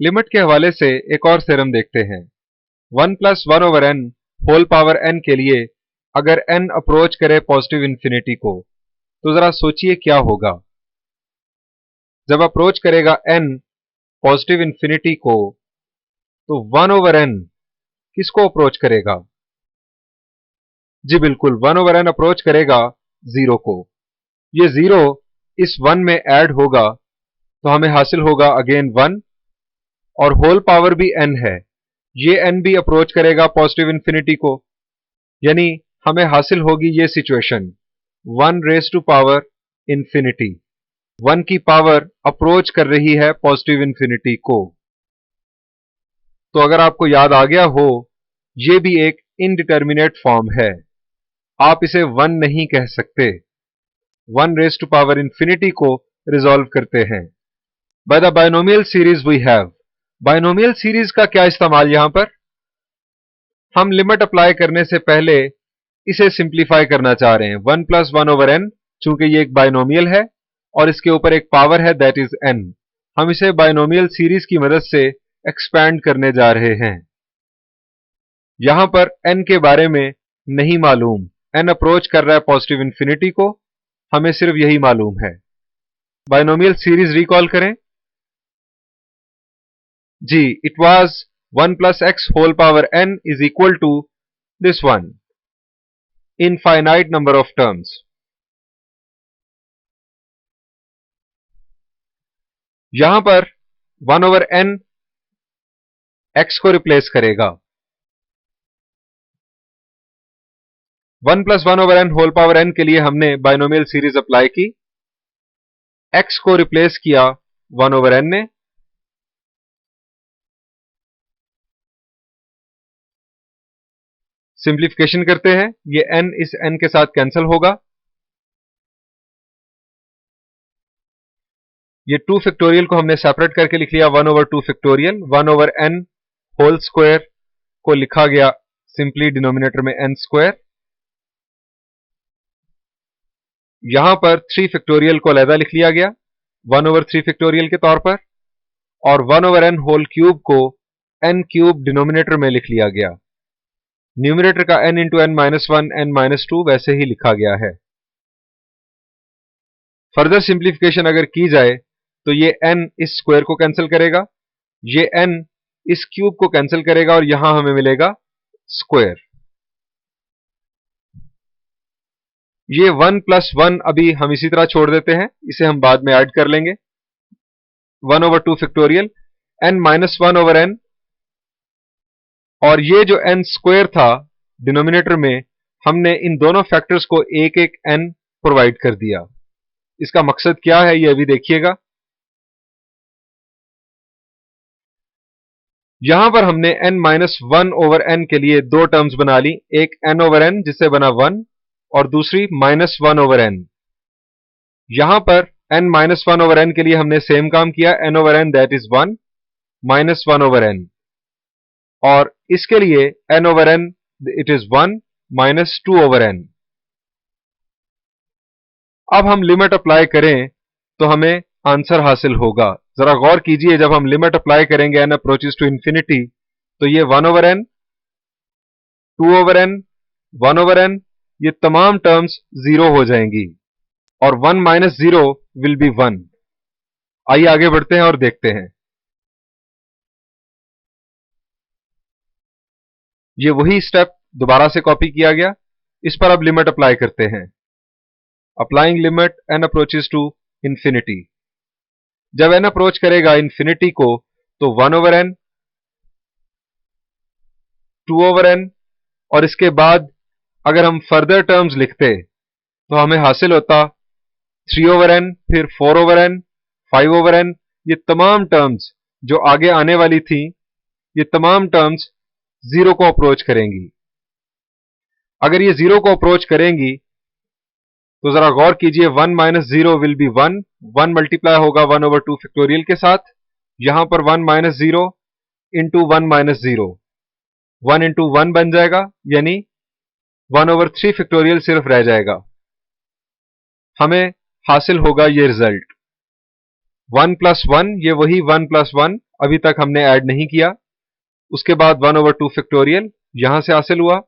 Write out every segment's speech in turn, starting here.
Limit के हवाले से एक और थ्योरम देखते हैं। 1 plus 1 over n whole power n के लिए अगर n अप्रोच करे पॉजिटिव इंफिनिटी को, तो जरा सोचिए क्या होगा। जब अप्रोच करेगा n पॉजिटिव इंफिनिटी को, तो 1 ओवर n किसको अप्रोच करेगा? जी बिल्कुल, 1 ओवर n अप्रोच करेगा 0 को। ये 0 इस 1 में ऐड होगा तो हमें हासिल होगा अगेन 1, और होल पावर भी n है, ये n भी अप्रोच करेगा पॉजिटिव इंफिनिटी को, यानी हमें हासिल होगी ये situation 1 raise to power infinity. 1 की पावर अप्रोच कर रही है पॉजिटिव इंफिनिटी को। तो अगर आपको याद आ गया हो, ये भी एक इनडिटर्मिनेट फॉर्म है, आप इसे 1 नहीं कह सकते। 1 रेज टू पावर इंफिनिटी को रिजॉल्व करते हैं by the binomial series we have. Binomial series का क्या इस्तेमाल यहां पर? हम लिमिट अप्लाई करने से पहले इसे सिंप्लीफाई करना चाह रहे हैं। 1 प्लस 1 ओवर n, चूंकि ये एक बायनोमियल है और इसके ऊपर एक पावर है दैट इज n, हम इसे बायनोमियल सीरीज की मदद से एक्सपैंड करने जा रहे हैं। यहां पर n के बारे में नहीं मालूम, n अप्रोच कर रहा है पॉजिटिव इंफिनिटी को, हमें सिर्फ यही मालूम है। बायनोमियल सीरीज रिकॉल करें जी, it was 1 plus x whole power n is equal to this one infinite number of terms. यहां पर 1 ओवर n x को रिप्लेस करेगा। 1 plus 1 over n whole power n के लिए हमने बायनोमियल सीरीज अप्लाई की, x को replace किया 1 ओवर n ने, सिंप्लीफिकेशन करते हैं, ये n इस n के साथ कैंसिल होगा। ये 2 फैक्टोरियल को हमने सेपरेट करके लिख लिया 1 over 2 factorial. 1 over n whole square को लिखा गया सिंपली डिनोमिनेटर में n स्क्वायर। यहां पर 3 फैक्टोरियल को अलहदा लिख लिया गया 1 ओवर 3 फैक्टोरियल के तौर पर, और 1 ओवर n होल क्यूब को n क्यूब डिनोमिनेटर में लिख लिया गया। न्यूमिनेटर का n into n minus 1 n minus 2 वैसे ही लिखा गया है। फर्दर सिंप्लीफिकेशन अगर की जाए तो ये n इस स्क्वायर को कैंसिल करेगा, ये n इस क्यूब को कैंसिल करेगा, और यहां हमें मिलेगा स्क्वायर। ये 1 प्लस 1 अभी हम इसी तरह छोड़ देते हैं, इसे हम बाद में ऐड कर लेंगे। 1 over 2 factorial n minus 1 over n, और ये जो n स्क्वायर था डिनोमिनेटर में, हमने इन दोनों फैक्टर्स को एक एक n प्रोवाइड कर दिया। इसका मकसद क्या है ये अभी देखिएगा। यहां पर हमने n माइनस 1 ओवर n के लिए दो टर्म्स बना ली, एक n ओवर n जिससे बना 1, और दूसरी माइनस 1 ओवर n। यहां पर n माइनस 1 ओवर n के लिए हमने सेम काम किया, n over n that is 1 minus 1 over n, और इसके लिए n over n it is 1 minus 2 over n। अब हम लिमिट अप्लाई करें तो हमें आंसर हासिल होगा। जरा गौर कीजिए, जब हम लिमिट अप्लाई करेंगे n अप्रोचेस टू इंफिनिटी, तो ये 1 over n, 2 over n, 1 over n, ये तमाम टर्म्स 0 हो जाएंगी, और 1 माइनस 0 विल बी 1। आइए आगे बढ़ते हैं और देखते हैं। ये वही स्टेप दोबारा से कॉपी किया गया, इस पर अब लिमिट अप्लाई करते हैं। Applying limit n approaches to infinity. जब n अप्रोच करेगा इंफिनिटी को, तो 1 ओवर n, 2 ओवर n, और इसके बाद अगर हम फर्दर टर्म्स लिखते तो हमें हासिल होता 3 ओवर n, फिर 4 ओवर n, 5 ओवर n। ये तमाम टर्म्स जो आगे आने वाली थी, ये तमाम टर्म्स 0 को अप्रोच करेंगी। अगर ये 0 को अप्रोच करेंगी तो जरा गौर कीजिए, 1 माइनस 0 विल बी 1, 1 मल्टीप्लाई होगा 1 ओवर 2 फैक्टोरियल के साथ। यहां पर 1 माइनस 0 इंटू 1 माइनस 0, 1 इंटू 1 बन जाएगा, यानी 1 ओवर 3 फैक्टोरियल सिर्फ रह जाएगा। हमें हासिल होगा ये रिजल्ट 1 प्लस 1, ये वही 1 प्लस 1 अभी तक हमने ऐड नहीं किया। उसके बाद 1/2 फैक्टोरियल यहां से हासिल हुआ,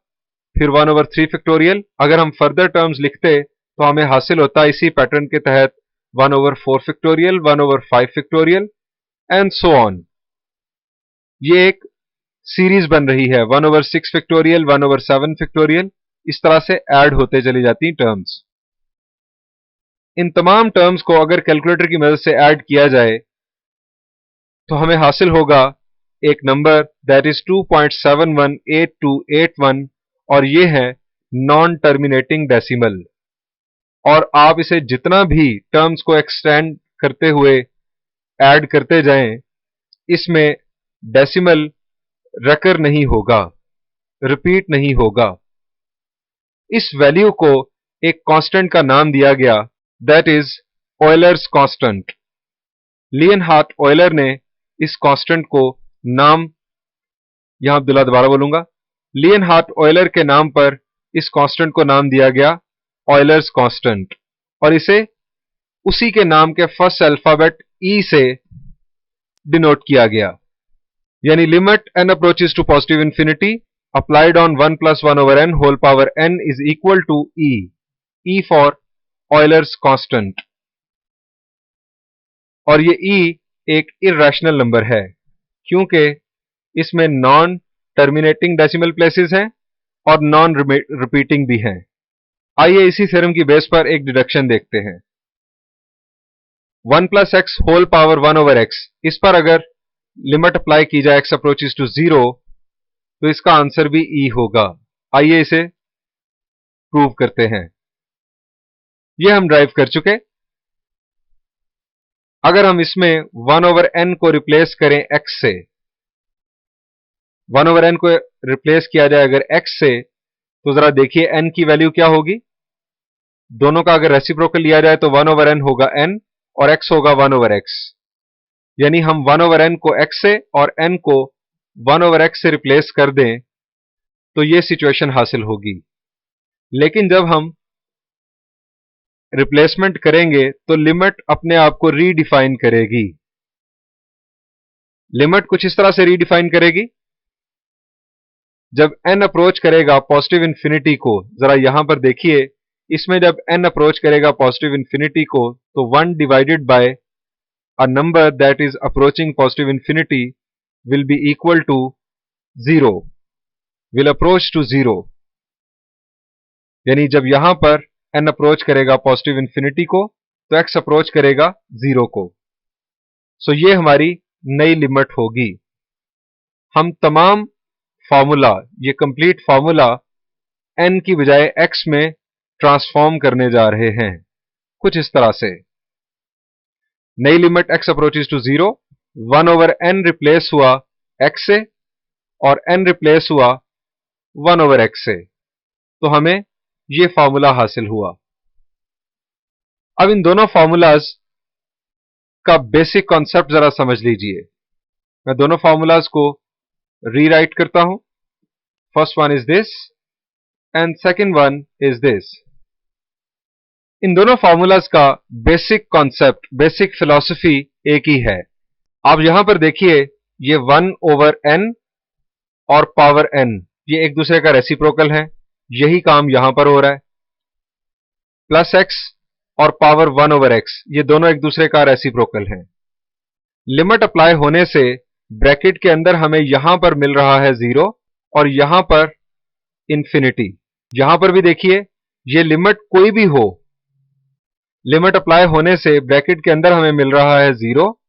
फिर 1/3 फैक्टोरियल। अगर हम फर्दर टर्म्स लिखते तो हमें हासिल होता इसी पैटर्न के तहत 1/4 factorial, 1/5 factorial and so on. ये एक सीरीज बन रही है, 1/6 फैक्टोरियल, 1/7 फैक्टोरियल, इस तरह से ऐड होते चली जाती टर्म्स। इन तमाम टर्म्स को अगर कैलकुलेटर की मदद से ऐड किया जाए तो हमें हासिल होगा एक नंबर दैट इज 2.718281 और ये है नॉन टर्मिनेटिंग डेसिमल। और आप इसे जितना भी टर्म्स को एक्सटेंड करते हुए ऐड करते जाएं, इसमें डेसिमल रेकर नहीं होगा, रिपीट नहीं होगा। इस वैल्यू को एक कांस्टेंट का नाम दिया गया that is Euler's constant. Leonhard Euler ने इस कांस्टेंट को नाम, यहां अब्दुल्ला दोबारा बोलूंगा, लियनहार्ट ऑयलर के नाम पर इस कांस्टेंट को नाम दिया गया ऑयलर्स कांस्टेंट, और इसे उसी के नाम के फर्स्ट अल्फाबेट ई से डिनोट किया गया। यानी limit n approaches to positive infinity applied on 1 plus 1 over n whole power n is equal to E for Euler's constant। और ये E एक इर्रेशनल नंबर है क्योंकि इसमें नॉन टर्मिनेटिंग डेसिमल प्लेसेस हैं और नॉन रिपीटिंग भी हैं। आइए इसी थ्योरम की बेस पर एक डिडक्शन देखते हैं। 1 plus x whole power 1 over x, इस पर अगर लिमिट अप्लाई की जाए x अप्रोचेस टू 0 तो इसका आंसर भी E होगा। आइए इसे प्रूव करते हैं। यह हम ड्राइव कर चुके। अगर हम इसमें 1/n को रिप्लेस करें x से, 1/n को रिप्लेस किया जाए अगर x से, तो जरा देखिए n की वैल्यू क्या होगी। दोनों का अगर रेसिप्रोकल लिया जाए तो 1/n होगा n और x होगा 1/x। यानी हम 1/n को x से और n को 1/x से रिप्लेस कर दें तो यह सिचुएशन हासिल होगी। लेकिन जब हम रिप्लेसमेंट करेंगे तो लिमिट अपने आप को रीडिफाइन करेगी। लिमिट कुछ इस तरह से रीडिफाइन करेगी, जब n अप्रोच करेगा पॉजिटिव इंफिनिटी को, जरा यहां पर देखिए, इसमें जब n अप्रोच करेगा पॉजिटिव इंफिनिटी को तो 1 divided by a number that is approaching positive infinity will be equal to 0, will approach to 0। यानी जब यहां पर n अप्रोच करेगा पॉजिटिव इंफिनिटी को तो x अप्रोच करेगा 0 को। सो ये हमारी नई लिमिट होगी। हम तमाम फार्मूला, ये कंप्लीट फार्मूला n की बजाय x में ट्रांसफॉर्म करने जा रहे हैं कुछ इस तरह से। नई limit x approaches to 0, 1/n replace हुआ x से और n रिप्लेस हुआ 1/x से, तो हमें यह फार्मूला हासिल हुआ। अब इन दोनों फार्मूलाज का बेसिक कॉन्सेप्ट जरा समझ लीजिए। मैं दोनों फार्मूलाज को रीराइट करता हूं। First one is this and second one is this. इन दोनों फार्मूलाज का बेसिक कॉन्सेप्ट, बेसिक फिलॉसफी एक ही है। आप यहां पर देखिए, ये 1/n और पावर n ये एक दूसरे का रेसिप्रोकल है, यही काम यहां पर हो रहा है। प्लस x और पावर 1/x ये दोनों एक दूसरे का रेसिप्रोकल है। लिमिट अप्लाई होने से ब्रैकेट के अंदर हमें यहां पर मिल रहा है 0 और यहां पर इंफिनिटी। यहां पर भी देखिए, ये लिमिट कोई भी हो, लिमिट अप्लाई होने से ब्रैकेट के अंदर हमें मिल रहा है 0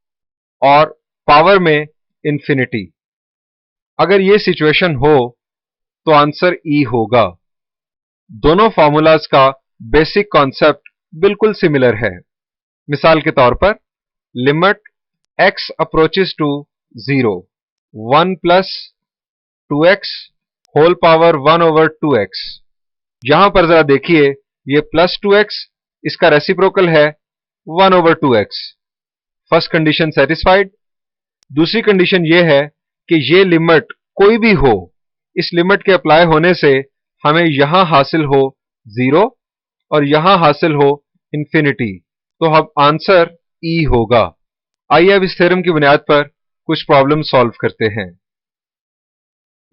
और पावर में इंफिनिटी। अगर ये सिचुएशन हो तो आंसर E होगा। दोनों फार्मूलाज का बेसिक कॉन्सेप्ट बिल्कुल सिमिलर है। मिसाल के तौर पर limit x approaches to 0, 1 plus 2x whole power 1/2x। यहां पर जरा देखिए, ये प्लस 2x इसका रेसिप्रोकल है 1/2x। First condition satisfied. दूसरी कंडीशन यह है कि ये लिमिट कोई भी हो, इस लिमिट के अप्लाई होने से हमें यहां हासिल हो 0 और यहां हासिल हो इंफिनिटी, तो अब आंसर E होगा। आइए अब इस थ्योरम की बुनियाद पर कुछ प्रॉब्लम सॉल्व करते हैं।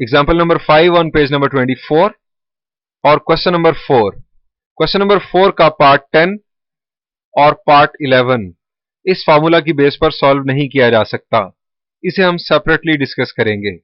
Example number 5 on page number 24 और क्वेश्चन नंबर 4। क्वेश्चन नंबर 4 का पार्ट 10 और पार्ट 11 इस फार्मूला की बेस पर सॉल्व नहीं किया जा सकता, इसे हम सेपरेटली डिस्कस करेंगे।